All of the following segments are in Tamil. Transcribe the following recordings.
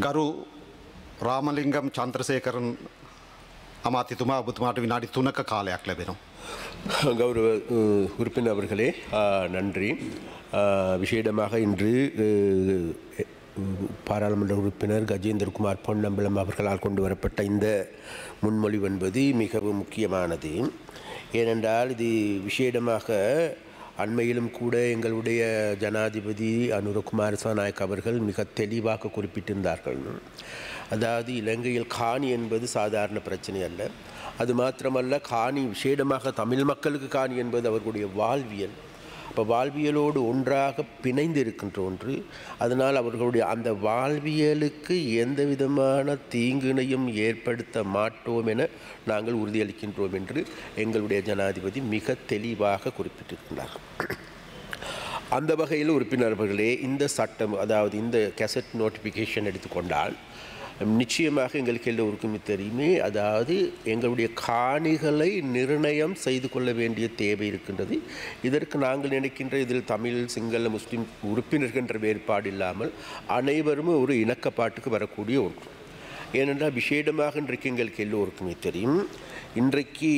ගරු රාමලිංගම් චන්ද්‍රසේකරන් අමාත්‍යතුමා ඔබතුමාට විනාඩි 3ක කාලයක් ලැබෙනවා. கௌரவ உறுப்பினர் அவர்களே நன்றி. விசேடமாக இன்று பாராளுமன்ற உறுப்பினர் கஜேந்திரகுமார் பொன்னம்பலம் அவர்களால் கொண்டு வரப்பட்ட இந்த முன்மொழிவு என்பது மிகவும் முக்கியமானது. ஏனென்றால் இது விசேடமாக அண்மையிலும் கூட எங்களுடைய ஜனாதிபதி அனுரகுமார் திசாநாயக்க அவர்கள் மிக தெளிவாக குறிப்பிட்டிருந்தார்கள். அதாவது இலங்கையில் காணி என்பது சாதாரண பிரச்சனை அல்ல. அது மாத்திரமல்ல, காணி விசேடமாக தமிழ் மக்களுக்கு காணி என்பது அவர்களுடைய வாழ்வியல். இப்போ வாழ்வியலோடு ஒன்றாக பிணைந்து இருக்கின்ற ஒன்று. அதனால் அவர்களுடைய அந்த வாழ்வியலுக்கு எந்த விதமான தீங்கினையும் ஏற்படுத்த மாட்டோம் என நாங்கள் உறுதியளிக்கின்றோம் என்று எங்களுடைய ஜனாதிபதி மிக தெளிவாக குறிப்பிட்டிருக்கிறார். அந்த வகையில் உறுப்பினர்களே, இந்த சட்டம், அதாவது இந்த கெசட் நோட்டிஃபிகேஷன் எடுத்துக்கொண்டால் நிச்சயமாக எங்களுக்கு எல்லோருக்குமே தெரியுமே, அதாவது எங்களுடைய காணிகளை நிர்ணயம் செய்து கொள்ள வேண்டிய தேவை இருக்கின்றது. இதற்கு நாங்கள் நினைக்கின்ற இதில் தமிழ், சிங்கள, முஸ்லீம் உறுப்பினர்கள் என்ற வேறுபாடு இல்லாமல் அனைவரும் ஒரு இணக்கப்பாட்டுக்கு வரக்கூடிய ஒன்று. ஏனென்றால் விசேடமாக இன்றைக்கு எங்களுக்கு எல்லோருக்குமே தெரியும், இன்றைக்கு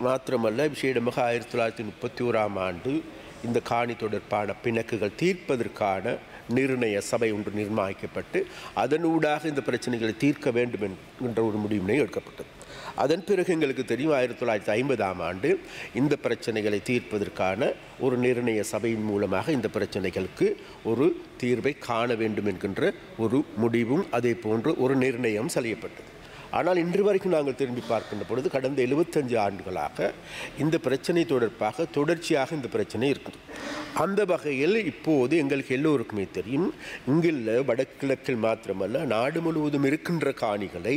மாத்திரமல்ல, விசேடமாக 1931ஆம் ஆண்டு இந்த காணி தொடர்பான பிணக்குகள் தீர்ப்பதற்கான நிர்ணய சபை ஒன்று நிர்மாணிக்கப்பட்டு அதனூடாக இந்த பிரச்சனைகளை தீர்க்க வேண்டும் என்கின்ற ஒரு முடிவினை எடுக்கப்பட்டது. அதன் பிறகு எங்களுக்கு தெரியும் 1950ஆம் ஆண்டு இந்த பிரச்சனைகளை தீர்ப்பதற்கான ஒரு நிர்ணய சபையின் மூலமாக இந்த பிரச்சனைகளுக்கு ஒரு தீர்வை காண வேண்டும் என்கின்ற ஒரு முடிவும் அதே போன்று ஒரு நிர்ணயம் செய்யப்பட்டது. ஆனால் இன்று வரைக்கும் நாங்கள் திரும்பி பார்க்கின்ற பொழுது கடந்த 75 ஆண்டுகளாக இந்த பிரச்சனை தொடர்பாக தொடர்ச்சியாக இந்த பிரச்சனை இருக்குது. அந்த வகையில் இப்போது எங்களுக்கு எல்லோருக்குமே தெரியும், இங்குள்ள வடகிழக்கில் மாத்திரமல்ல நாடு முழுவதும் இருக்கின்ற காணிகளை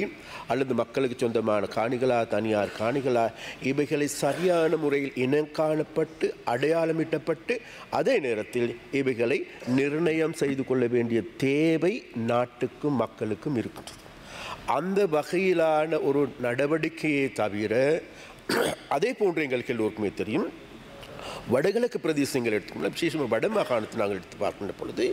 அல்லது மக்களுக்கு சொந்தமான காணிகளா, தனியார் காணிகளா, இவைகளை சரியான முறையில் இனம் காணப்பட்டு அடையாளமிட்டப்பட்டு அதே நேரத்தில் இவைகளை நிர்ணயம் செய்து கொள்ள வேண்டிய தேவை நாட்டுக்கும் மக்களுக்கும் இருக்கின்றது. அந்த வகையிலான ஒரு நடவடிக்கையை தவிர அதே போன்று எங்களுக்கு எல்லோருக்குமே தெரியும், வடகிழக்கு பிரதேசங்கள் எடுத்துக்கொள்ள, விசேஷமாக வட மாகாணத்தை நாங்கள் எடுத்து பார்க்கின்ற பொழுது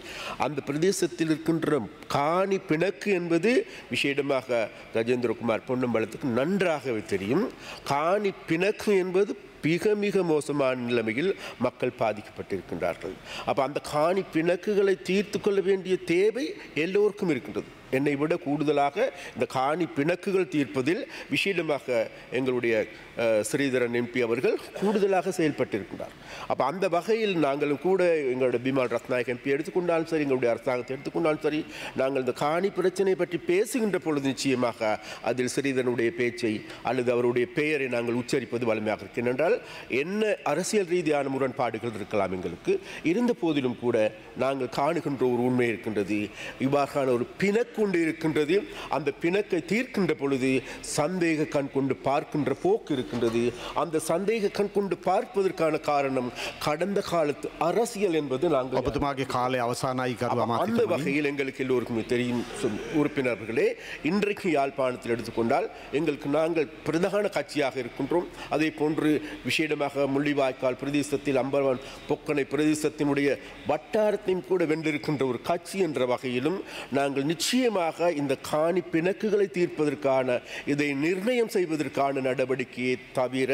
அந்த பிரதேசத்தில் இருக்கின்ற காணி பிணக்கு என்பது விசேடமாக கஜேந்திரகுமார் பொன்னம்பலத்துக்கு நன்றாகவே தெரியும். காணி பிணக்கு என்பது மிக மிக மோசமான நிலைமையில் மக்கள் பாதிக்கப்பட்டிருக்கின்றார்கள். அப்போ அந்த காணி பிணக்குகளை தீர்த்து கொள்ள வேண்டிய தேவை எல்லோருக்கும் இருக்கின்றது. என்னை விட கூடுதலாக இந்த காணி பிணக்குகள் தீர்ப்பதில் விசேடமாக எங்களுடைய ஸ்ரீதரன் எம்பி அவர்கள் கூடுதலாக செயல்பட்டிருக்கிறார். அப்போ அந்த வகையில் நாங்களும் கூட எங்களுடைய பிமால் ரத்நாயக் எம்பி எடுத்துக்கொண்டாலும் சரி, எங்களுடைய அரசாங்கத்தை எடுத்துக்கொண்டாலும் சரி, நாங்கள் இந்த காணி பிரச்சனை பற்றி பேசுகின்ற பொழுது நிச்சயமாக அதில் ஸ்ரீதரனுடைய பேச்சை அல்லது அவருடைய பெயரை நாங்கள் உச்சரிப்பது வலிமையாக இருக்கிறது. என்றால் என்ன அரசியல் ரீதியான முரண்பாடுகள் இருக்கலாம் எங்களுக்கு, இருந்த போதிலும் கூட நாங்கள் காணுகின்ற ஒரு உண்மை இருக்கின்றது. இவ்வாறான ஒரு பிணக்கு கொண்டு இருக்கின்றது. அந்த பிணக்கை தீர்க்கின்ற பொழுது சந்தேக கண் கொண்டு பார்க்கின்ற போக்கு இருக்கின்றது. அந்த சந்தேக கண் கொண்டு பார்ப்பதற்கான காரணம் கடந்த காலத்து அரசியல் என்பது நாங்கள் அந்த வகையில் எங்களுக்கு எல்லோருக்குமே தெரியும் உறுப்பினர்களே. இன்றைக்கு யாழ்ப்பாணத்தில் எடுத்துக்கொண்டால் எங்களுக்கு நாங்கள் பிரதான கட்சியாக இருக்கின்றோம். அதே போன்று விசேடமாக முள்ளிவாய்க்கால் பிரதேசத்தில் அம்பர்வான் பொக்கனை பிரதேசத்தினுடைய வட்டாரத்தையும் கூட வென்றிருக்கின்ற ஒரு கட்சி என்ற வகையிலும் நாங்கள் நிச்சயமாக இந்த காணி பிணக்குகளை தீர்ப்பதற்கான, இதை நிர்ணயம் செய்வதற்கான நடவடிக்கையை தவிர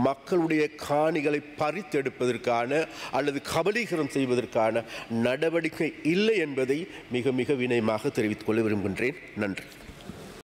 மக்களுடைய காணிகளை பறித்தெடுப்பதற்கான அல்லது கபலீகரம் செய்வதற்கான நடவடிக்கை இல்லை என்பதை மிக மிக வினயமாக தெரிவித்துக் கொள்ள விரும்புகின்றேன். நன்றி.